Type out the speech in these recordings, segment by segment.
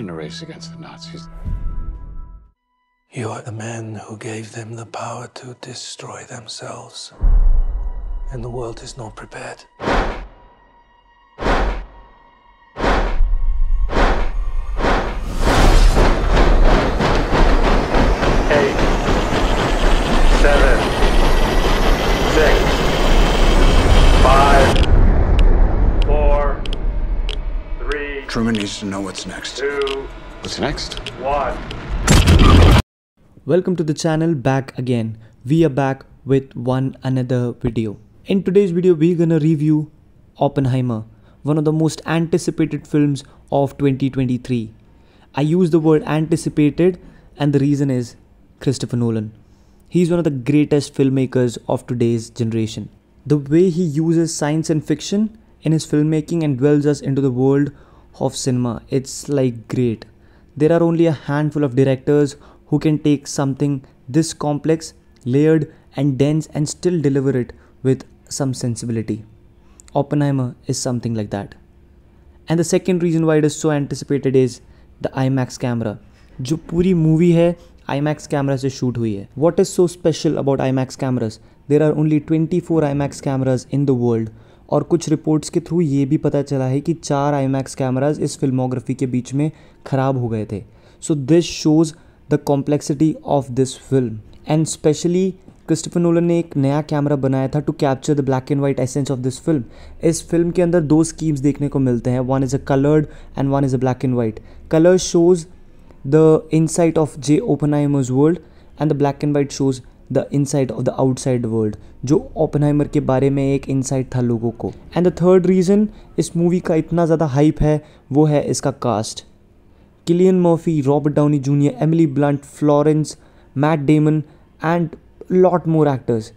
in a race against the Nazis. You are the man who gave them the power to destroy themselves. And the world is not prepared. 8, 7, 6, 5, 4, 3, Truman needs to know what's next. 2, What's next? 1. Welcome to the channel back again. We are back with another video. In today's video we're gonna review Oppenheimer, one of the most anticipated films of 2023. I use the word anticipated and the reason is Christopher Nolan. He's one of the greatest filmmakers of today's generation. The way he uses science and fiction in his filmmaking and dwells us into the world of cinema, it's like great. There are only a handful of directors who can take something this complex, layered and dense and still deliver it with some sensibility. Oppenheimer is something like that. And the second reason why it is so anticipated is the IMAX camera. जो पूरी movie है IMAX camera से shoot हुई है. What is so special about IMAX cameras? There are only 24 IMAX cameras in the world. और कुछ reports के through ये भी पता चला है कि 4 IMAX कैमराज इस फिल्मोग्राफी के बीच में ख़राब हो गए थे. So this shows the complexity of this film and specially Christopher Nolan ने एक नया कैमरा बनाया था to capture the black and white essence of this film. इस फिल्म के अंदर 2 स्कीम्स देखने को मिलते हैं. One is a coloured and one is a black and white. Colour shows the insight of J Oppenheimer's world and the black and white shows the inside of the outside world, जो Oppenheimer के बारे में एक insight था लोगों को. And the third reason इस movie का इतना ज़्यादा हाइप है वो है इसका cast. Cillian Murphy, Robert Downey Junior, Emily Blunt, Florence, Matt Damon and lot more actors.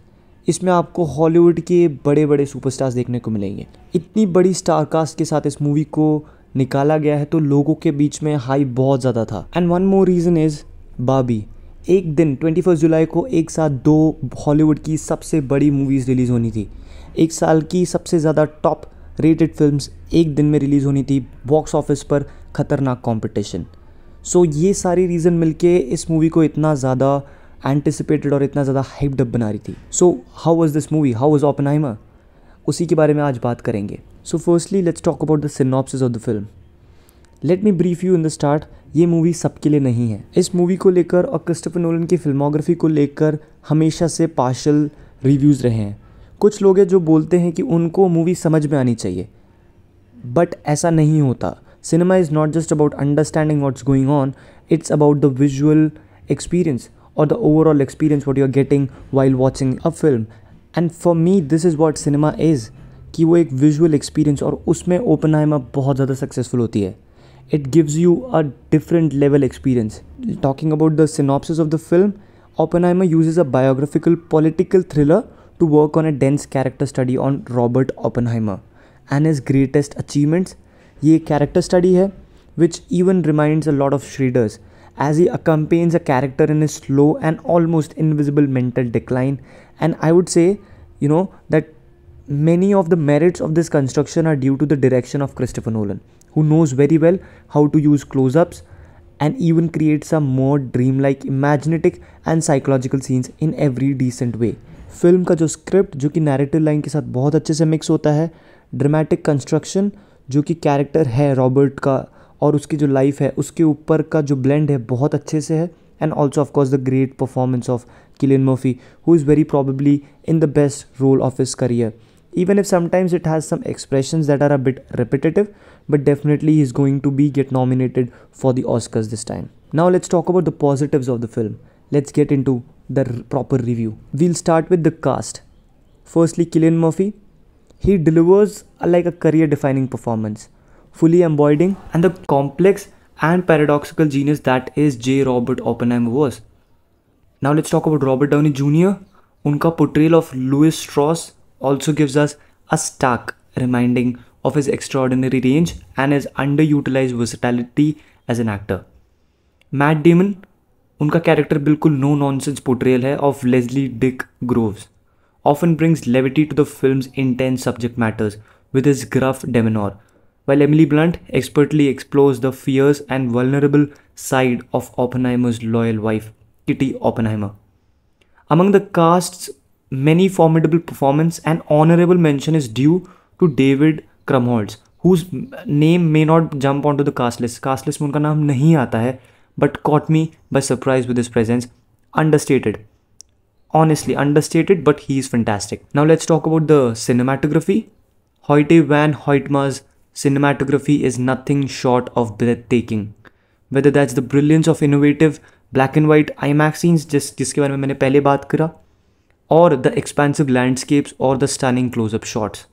इसमें आपको हॉलीवुड के बड़े बड़े सुपरस्टार्स देखने को मिलेंगे. इतनी बड़ी स्टार कास्ट के साथ इस मूवी को निकाला गया है तो लोगों के बीच में हाइप बहुत ज़्यादा था. And one more reason is Barbie. एक दिन 21 जुलाई को एक साथ 2 हॉलीवुड की सबसे बड़ी मूवीज़ रिलीज़ होनी थी. एक साल की सबसे ज़्यादा टॉप रेटेड फिल्म्स एक दिन में रिलीज़ होनी थी. बॉक्स ऑफिस पर ख़तरनाक कंपटीशन. सो ये सारी रीज़न मिलके इस मूवी को इतना ज़्यादा एंटिसिपेटेड और इतना ज़्यादा हाइप्ड अप बना रही थी. So how was this movie, how was Oppenheimer, उसी के बारे में आज बात करेंगे. So firstly let's talk about the synopsis of the film. Let me brief you in the start. ये मूवी सबके लिए नहीं है. इस मूवी को लेकर और क्रिस्टोफर नोलन की फिल्मोग्राफी को लेकर हमेशा से पार्शल रिव्यूज़ रहे हैं. कुछ लोग हैं जो बोलते हैं कि उनको मूवी समझ में आनी चाहिए, बट ऐसा नहीं होता. Cinema is not just about understanding what's going on, it's about the visual experience और the overall experience what you are getting while watching a film. And for me this is what cinema is, कि वो एक visual experience, और उसमें Oppenheimer बहुत ज़्यादा successful होती है. It gives you a different level experience. Talking about the synopsis of the film, Oppenheimer uses a biographical political thriller to work on a dense character study on Robert Oppenheimer and his greatest achievements. ये character study है which even reminds a lot of Schrader's as he accompanies a character in his slow and almost invisible mental decline. And I would say, that many of the merits of this construction are due to the direction of Christopher Nolan, who knows very well how to use close-ups and even create some more dreamlike, imaginative and psychological scenes in every decent way. Film का जो script जो कि narrative line के साथ बहुत अच्छे से mix होता है, ड्रामेटिक कंस्ट्रक्शन जो कि कैरेक्टर है रॉबर्ट का और उसकी जो लाइफ है उसके ऊपर का जो ब्लेंड है बहुत अच्छे से है. And also of course the great performance of Cillian Murphy, who is very probably in the best role of his career. Even if sometimes it has some expressions that are a bit repetitive, but definitely he's going to get nominated for the Oscars this time. Now let's talk about the positives of the film. Let's get into the proper review. We'll start with the cast. Firstly, Cillian Murphy. He delivers like a career-defining performance, fully embodying and the complex and paradoxical genius that is J. Robert Oppenheimer was. Now let's talk about Robert Downey Jr. उनका portrayal of Louis Strauss also gives us a stark reminding of his extraordinary range and his underutilized versatility as an actor. Matt Damon, उनका character बिल्कुल no nonsense portrayal है of Leslie Dick Groves, often brings levity to the film's intense subject matters with his gruff demeanor. while Emily Blunt expertly explores the fierce and vulnerable side of Oppenheimer's loyal wife, Kitty Oppenheimer. Among the cast's many formidable performances, an honorable mention is due to David Krumholtz, whose name may not jump onto the cast list. Cast list में उनका नाम नहीं आता है, but caught me by surprise with his presence. Understated. Honestly, understated, but he is fantastic. Now let's talk about the cinematography. Hoyte van Hoytma's cinematography is nothing short of breathtaking. Whether that's the brilliance of innovative black and white IMAX scenes, जिसके बारे में मैंने पहले बात करा, or the expansive landscapes or the stunning close-up shots.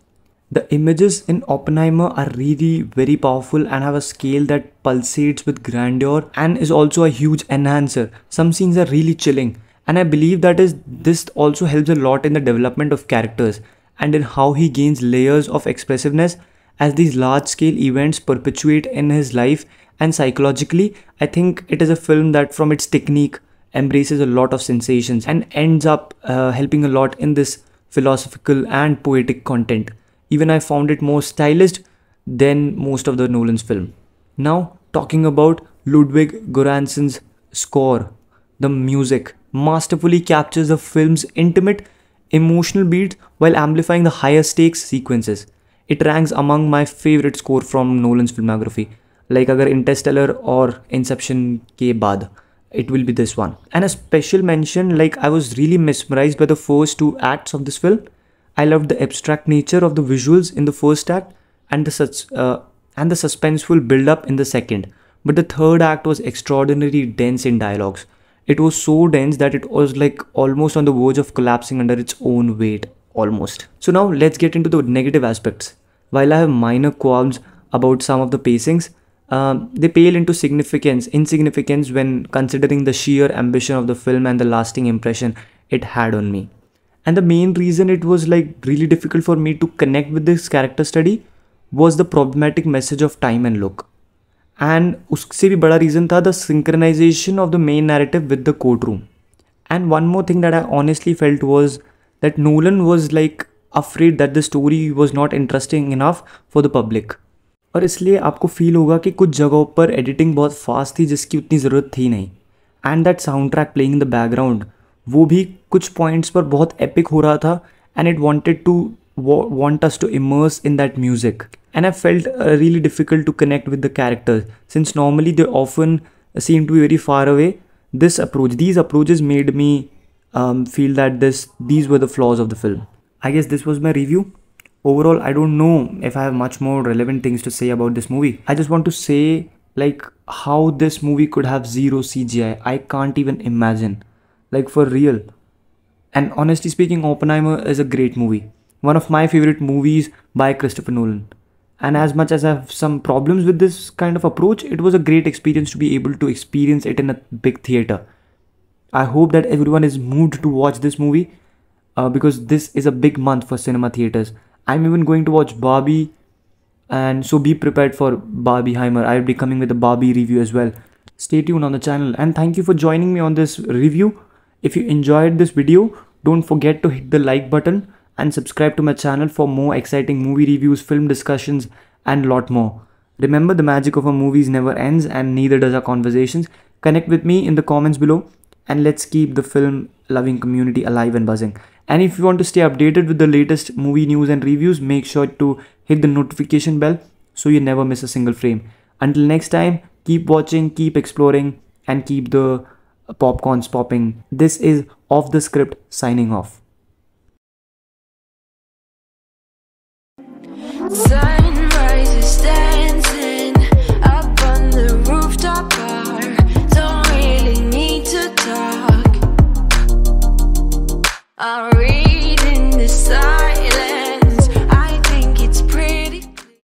The images in Oppenheimer are really very powerful and have a scale that pulsates with grandeur and is also a huge enhancer. Some scenes are really chilling, and I believe this also helps a lot in the development of characters and in how he gains layers of expressiveness as these large-scale events perpetuate in his life. And psychologically, I think it is a film that from its technique embraces a lot of sensations and ends up helping a lot in this philosophical and poetic content. Even I found it more stylized than most of the Nolan's film. Now, talking about Ludwig Göransson's score, the music masterfully captures the film's intimate, emotional beats while amplifying the higher stakes sequences. It ranks among my favorite score from Nolan's filmography. Like अगर Interstellar or Inception के बाद, it will be this one. And a special mention, like I was really mesmerized by the first two acts of this film. I loved the abstract nature of the visuals in the first act and the suspenseful build-up in the second. But the third act was extraordinarily dense in dialogues. It was so dense that it was like almost on the verge of collapsing under its own weight, almost. So now let's get into the negative aspects. While I have minor qualms about some of the pacings, they pale into insignificance when considering the sheer ambition of the film and the lasting impression it had on me. And the main reason it was like really difficult for me to connect with this character study was the problematic message of time and look. And उससे भी बड़ा reason था the synchronization of the main narrative with the courtroom. And one more thing that I honestly felt was that Nolan was like afraid that the story was not interesting enough for the public. और इसलिए आपको feel होगा कि कुछ जगहों पर editing बहुत fast थी जिसकी उतनी ज़रूरत थी नहीं. And that sound track playing in the background, वो भी कुछ पॉइंट्स पर बहुत एपिक हो रहा था and it want us to immerse in that music. And I felt really difficult to connect with the characters since normally they often seem to be very far away. These approaches made me feel that these were the flaws of the film. I guess this was my review. Overall, I don't know if I have much more relevant things to say about this movie. I just want to say like how this movie could have zero CGI. I can't even imagine. Like for real. And honestly speaking, Oppenheimer is a great movie. One of my favorite movies by Christopher Nolan. And as much as I have some problems with this kind of approach, it was a great experience to be able to experience it in a big theater. I hope that everyone is moved to watch this movie because this is a big month for cinema theaters. I'm even going to watch Barbie, and so be prepared for Barbieheimer. I'll be coming with a Barbie review as well. Stay tuned on the channel, and thank you for joining me on this review. If you enjoyed this video, don't forget to hit the like button and subscribe to my channel for more exciting movie reviews, film discussions, and lot more. Remember, the magic of our movies never ends, and neither does our conversations. Connect with me in the comments below, and let's keep the film loving community alive and buzzing. And if you want to stay updated with the latest movie news and reviews, make sure to hit the notification bell so you never miss a single frame. Until next time, keep watching, keep exploring, and keep the popcorns popping. This is Off the Script signing off.